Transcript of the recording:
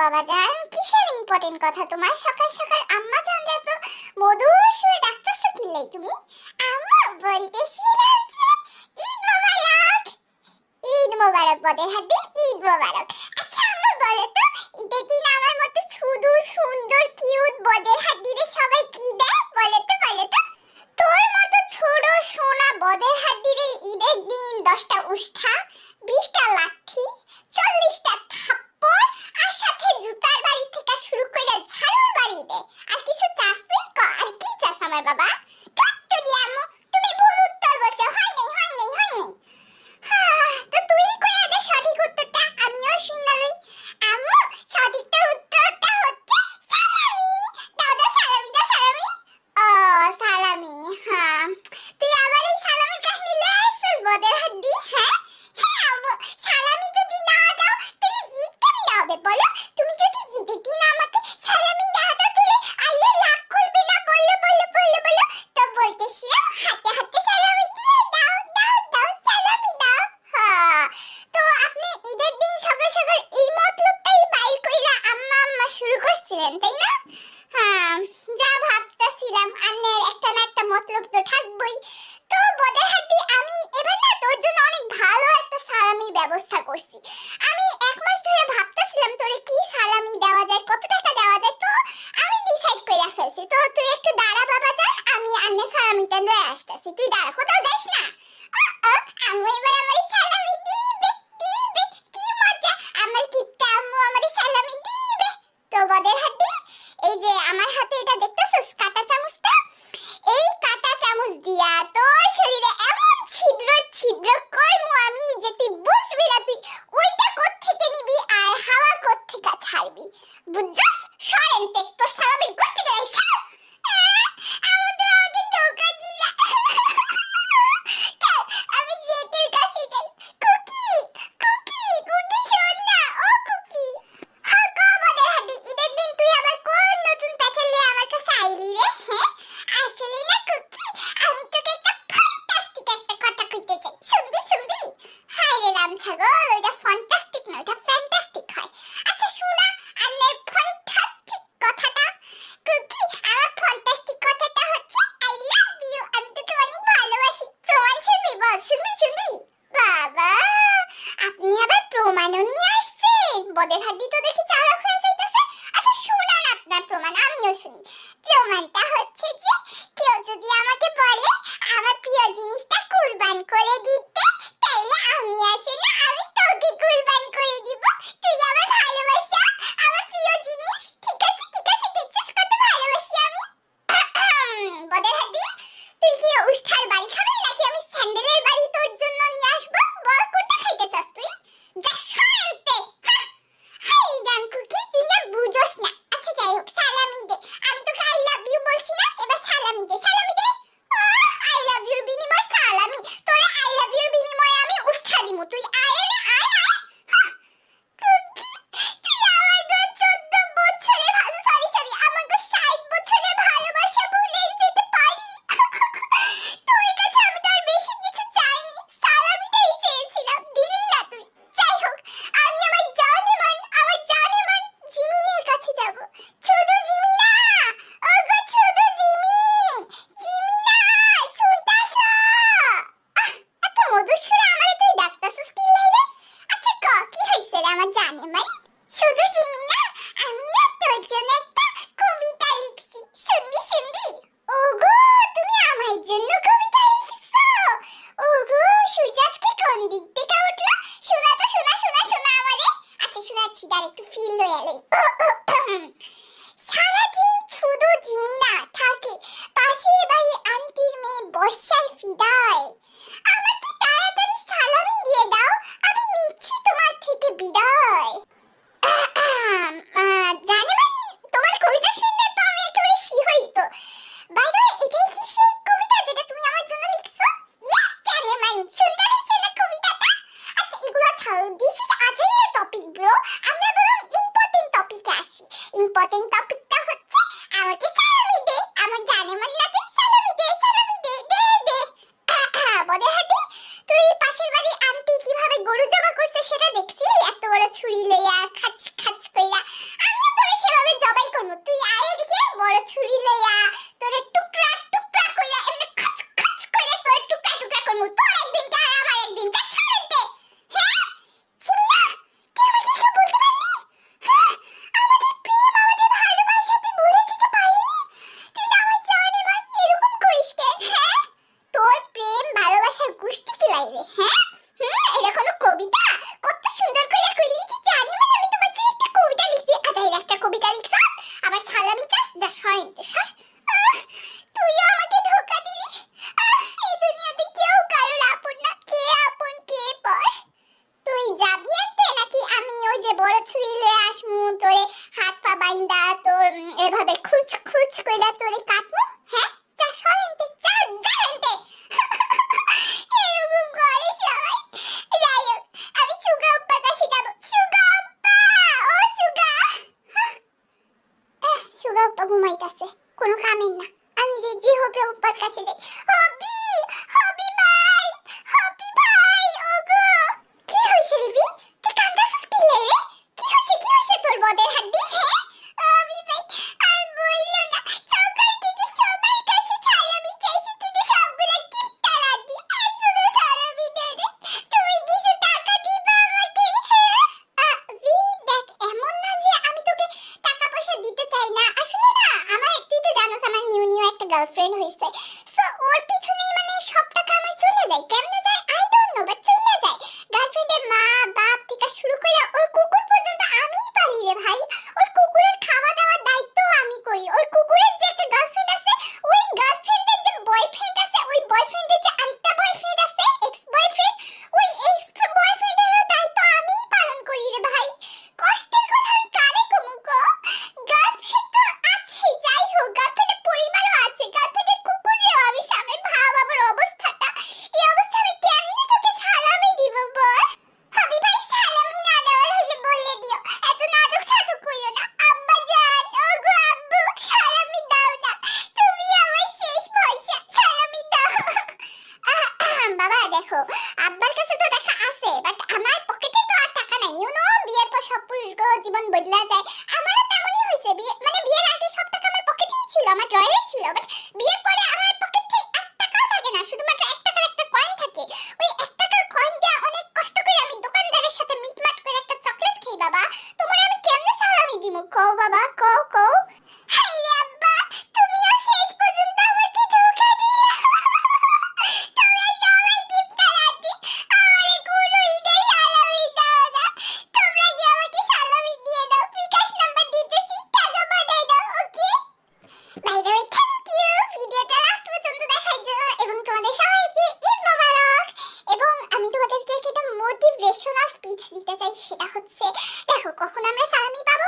বাবাজান, কিসের ইম্পর্টেন্ট কথা তোমার? সকাল সকাল আম্মা জানলে তো মধুর সুরে ডাকতেছো কিলাই তুমি? আম্মা বলতেছিলাম যে ঈদ মোবারক। ঈদ মোবারক বদের হাতে, ঈদ মোবারক। আচ্ছা আম্মা বলো তো, ঈদের দিন আমার মতো শুধু সুন্দর কিউট বদের হাড্ডিরে সবাই কি দেয়? বলো তো বলো তো। তোর মতো ছোট সোনা বদের হাড্ডিরে ঈদের দিন 10টা উষ্ঠা, 20টা লাঠি, 40টা থাপ্পড় আর সাথে জুতার বাড়ি থেকে শুরু করে ঝাড়ুর বাড়ি দে। আর কিছু চাস তুই? আর কি চাস আমার বাবা? তুই আম্মু, তুমি ভুল উত্তর বলছো। হয় নাই হয় নাই হয় নাই। তো তুই কই আগে সঠিক উত্তরটা? আমিও শুনলাম। আম্মু, সঠিকটা উত্তরটা হচ্ছে সালামি। দাদা সালামি দা সালামি। ও সালামি, হ্যাঁ। তুই আবার এই সালামি কাহিনী লয়ে আসছিস বদের হাড্ডি? হ্যাঁ হ্যাঁ আম্মু, সালামি যদি না দাও তাহলে ঈদ কেমনে হবে বলো? তুমি যদি ঈদের দিন আমাকে সালামি না দাও তাহলে আল্লাহ রাগ করবে না? বলো বলো বলো বলো। তো বলতেছিলাম হাতে হাতে সালামি দিয়ে দাও দাও দাও, সালামি দাও। হ্যাঁ, তো আপনি ঈদের দিন সকাল সকাল এই মতলবটাই বাইর কইরা আম্মা আম্মা শুরু করছিলেন, তাই না? হ্যাঁ, যা ভাবতেছিলাম আন্নের একটা না একটা মতলব তো থাকবই। তো বদের হাড্ডি, আমি এবার না তোর জন্য অনেক ভালো একটা সালামির ব্যবস্থা করছি। আমি 1 মাস ধরে ভাবতেছিলাম তোরে কি সালামি দেওয়া যায়, কত টাকা দেওয়া যায়। তো আমি ডিসাইড কইরা ফেলছি। তো তুই একটু দাঁড়া বাবা যান, আমি আন্নের সালামিটা লয়ে আসতেছি। তুই দাঁড়া, কোথাও যাইস না। আম্মু এবার আমার সালামি দিবে দিবে, কি মজা। আমার কিপটা আম্মু আমার সালামি দিবে। তো বদের হাড্ডি, এই যে আমার হাতে এটা দেখতেছিস কাঁটা চামচটা, এই কাঁটা চামচ দিয়া তোর শরীরে এমন ছিদ্র ছিদ্র করমু আমি যে তুই বুঝবি না তুই ওইটা কোত্থেকে নিবি আর হাওয়া কোত্থেকে ছাড়বি। বুঝছস? সরেন তে তোর সালামির গোষ্ঠী গেলে সর। আমাদের আগে ধোকা দিলা। আমি জেটের কাছে যাই। কুকি কুকি কুকি, শোন না ও কুকি। হ্যাঁ গো বদের হাড্ডি, ঈদের দিন তুই আবার কোন নতুন প্যাচাল নিয়ে আমার কাছে আইলি রে? হ্যাঁ আসলে না কুকি, আমি তোকে একটা ফ্যান্টাস্টিক একটা কথা কইতে চাই। শুনবি শুনবি? হায় রে রাম ছাগল, ওইটা ফ্যান্টাস্টিক না, ওইটা ফ্যান্টাস্টিক হয়। আচ্ছা শোনা আন্নের ফ্যান্টাস্টিক কথাটা। কুকি, আমার ফ্যান্টাস্টিক কথাটা হচ্ছে আই লাভ ইউ। আমি তোকে অনেক ভালোবাসি। প্রমাণ শুনবি? বল, শুনবি শুনবি? বাবা, আপনি আবার প্রমাণও নিয়ে আসছেন? বদের হাড্ডি তো দেখি চালাক হয়ে যাইতেছে। আচ্ছা শুনান আপনার প্রমাণ, আমিও শুনি। প্রমাণটা হচ্ছে যে কেউ যদি আমাকে বলে আমার প্রিয় জিনিসটা কুরবান করে দিতে, তাইলে আমি আসে না আমি তোকে কুরবান করে দিব। তুই আমার ভালোবাসা, আমার প্রিয় জিনিস। ঠিক আছে ঠিক আছে, দেখছিস কত ভালোবাসি আমি। বদের হাড্ডি, তুই কি উষ্ঠার বাড়ি খাবি নাকি আমি স্যান্ডেলের বাড়ি তোর জন্য নিয়ে আসবো? বল কোনটা খাইতে চাস তুই? যা শান্তে। হাই গান কুকি, তুই না বুঝোস না। আচ্ছা যাই হোক, সালামি দে। আমি তোকে আই লাভ ইউ বলছি না, এবার সালামি দে সালামি দে। আই লাভ ইউর বিনিময়ে সালামি। তোরে আই লাভ ইউর বিনিময়ে আমি উষ্ঠা দিমু। তুই আয় রে আয় আয়। কুকি, তুই আমাকে 14 বছরের সরি সরি আমাকে 60 বছরের ভালোবাসা ভুলে যেতে পারলি? তোর কাছে আমি তো আর বেশি কিছু চাইনি, সালামিটাই চেয়েছিলাম, দিলি না তুই। যাই হোক, আমি আমার জানেমান জিমিনের কাছে যাব। ছোট জিমিনা, ওগো ছোট জিমিন, জিমিনা শুনতাছো? এত মধুর সুরে আমারে তুই ডাকতাছিস কি লাইরে? আচ্ছা ক, কি হইছে রে আমার জানেমান? শুধু জিমিনা, আমি না তোর জন্য একটা কবিতা লিখছি, শুনবি শুনবি? ওগো, তুমি আমার জন্য কবিতা লিখছো? ওগো, সূর্য আজকে কোন দিক থেকে উঠলো? শোনা তো, শোনা শোনা শোনা আমারে। আচ্ছা শোনাচ্ছি, দাঁড়া একটু ফিল লয়ে লই। সারাদিন শুধু জিমিনা থাকে পাশের বাড়ি আন্টির মেয়ে বর্ষার ফিদায়। আমাকে তাড়াতাড়ি সালামি দিয়ে দাও, আমি নিচ্ছি তোমার থেকে বিদায়। জানেমান, তোমার কবিতা শুনলে তো আমি একেবারে শিহরিত। বাই দ্য ওয়ে, এটাই কি সেই কবিতা যেটা তুমি আমার জন্য লিখছো? ইয়েস জানেমান, সুন্দর হয়েছে না কবিতাটা? আচ্ছা এগুলো ছাড়ো, দিস ইজ আজাইরা টপিক ব্রো। আমরা বরং ইম্পর্টেন্ট টপিকে আসি। ইম্পর্টেন্ট টপিকটা হচ্ছে আমাকে সালামি দে, আমার জানেমান না তুই সালামি দে সালামি দে দে দে। বদের হাড্ডি, তুই পাশের বাড়ি আন্টি কিভাবে গরু জবা করছে সেটা দেখছিলি? এত বড় ছুরি লইয়া খাচ খাচ কইরা। কিলাই রে হ্যাঁ এটা কোনো কবিতা কত সুন্দর করে লিখেছি জানি মানে আমি তোমার জন্য একটা কবিতা লিখছি আজাইর একটা কবিতা লিখছ আবার সালামি চাস যা সরেন সর তুইও আমাকে ধোকা দিলি এই দুনিয়াতে কেউ কারোর আপন না কে আপন কে পর তুই যাবি আনতে নাকি আমি ওই যে বড় ছুরি লয়ে আসমু তোরে হাত পা বাইন্দা তোর এভাবে খুচ খুচ কইরা তোরে কাটমু হ্যাঁ যা সরেনতে যা জানতে এরকম করে সবাই যাই হোক আমি সুগা আপ্পার কাছে যাবো সুগা আপ্পা ও সুগা সুগা আপ্পা ঘুমাইতাছে কোনো কামের না আমি যে জি হবে আপ্পার কাছে যাই হবি হবি ভাই ওগো কি হইছে রে বি তুই কান্দাছিস কি রে কি হইছে তোর বদের হাড্ডি হ্যাঁ হবি ভাই আর বইলো না সকাল থেকে সবার কাছে সালামি চাইছি কিন্তু সবগুলা টিপটা লাগি এতগুলো সালামি দে দে তুই কিছু টাকা দিবা আমাকে বি দেখ এমন না যে আমি তোকে টাকা পয়সা দিতে চাই না আসলে না আমার তুই তো জানোস আমার নিউ একটা গার্লফ্রেন্ড হইছে সো ওর পিছনেই মানে সব টাকা আমার চলে যায় কেমনে যায় আই ডোন্ট নো বাট চলে যায় গার্লফ্রেন্ডের মা বাপ থেকে শুরু করে ওর কুকুর পর্যন্ত আমিই পালি রে ভাই ওর কুকুরের খাওয়া দাওয়ার দায়িত্ব আমি করি ওর কুকুরের যে একটা গার্লফ্রেন্ড আছে ওই গার্লফ্রেন্ডের যে বয়ফ্রেন্ড আছে ওই বয়ফ্রেন্ডের যে আরেকটা বয়ফ্রেন্ড আছে এক্স বয়ফ্রেন্ড ওই এক্স বয়ফ্রেন্ডেরও দায়িত্ব আমিই পালন করি রে ভাই কষ্টের কথা আমি কারে কমু গো গার্লফ্রেন্ড তো আছে যাই হোক গার্লফ্রেন্ডের পরিবারও আছে গার্লফ্রেন্ডের কুকুরেও আমি সামনে ভাব আমার অবস্থাটা এই অবস্থা আমি কেমনে তোকে সালামি দিব বল হবি ভাই সালামি না দেওয়ার হইলে বলে দিও এত নাজুক সাজুক কইও না আব্বা জান ওগো আব্বু সালামি দাও না তুমি আমার শেষ ভরসা সালামি দাও বাবা দেখো আব্বার কাছে তো টাকা আছে বাট আমার পকেটে তো আর টাকা নাই ইউ নো বিয়ের পর সব পুরুষগো জীবন বদলা যায় আমারও তেমনই হয়েছে মানে বিয়ের আগে সব টাকা আমার পকেটেই ছিল আমার ড্রয়ারে ছিল বাট বিয়ের পরে আমার পকেটে 1 টাকাও থাকে না শুধুমাত্র 1 টাকার একটা কয়েন থাকে ওই 1 টাকার কয়েন দিয়ে অনেক কষ্ট করে আমি দোকানদারের সাথে মিটমাট করে একটা চকলেট খাই বাবা তোমার আমি কেমনে সালামি দিমু কও বাবা কও হাই আব্বা তুমিও শেষ পর্যন্ত আমাকে ধোঁকা দিলা তোমরা সবাই গিফটটা রাখি আমারে কোনো ঈদে সালামি দাও না তোমরা কি আমাকে সালামি দিয়ে দাও বিকাশ নাম্বার দিতেছি টাকা পাঠাই দাও okay by the way thank you ভিডিওটা লাস্ট পর্যন্ত দেখার জন্য এবং তোমাদের সবাইকে ঈদ মোবারক এবং আমি তোমাদেরকে একটা মোটিভেশনাল স্পিচ দিতে চাই সেটা হচ্ছে দেখো কখন আমরা সালামি পাবো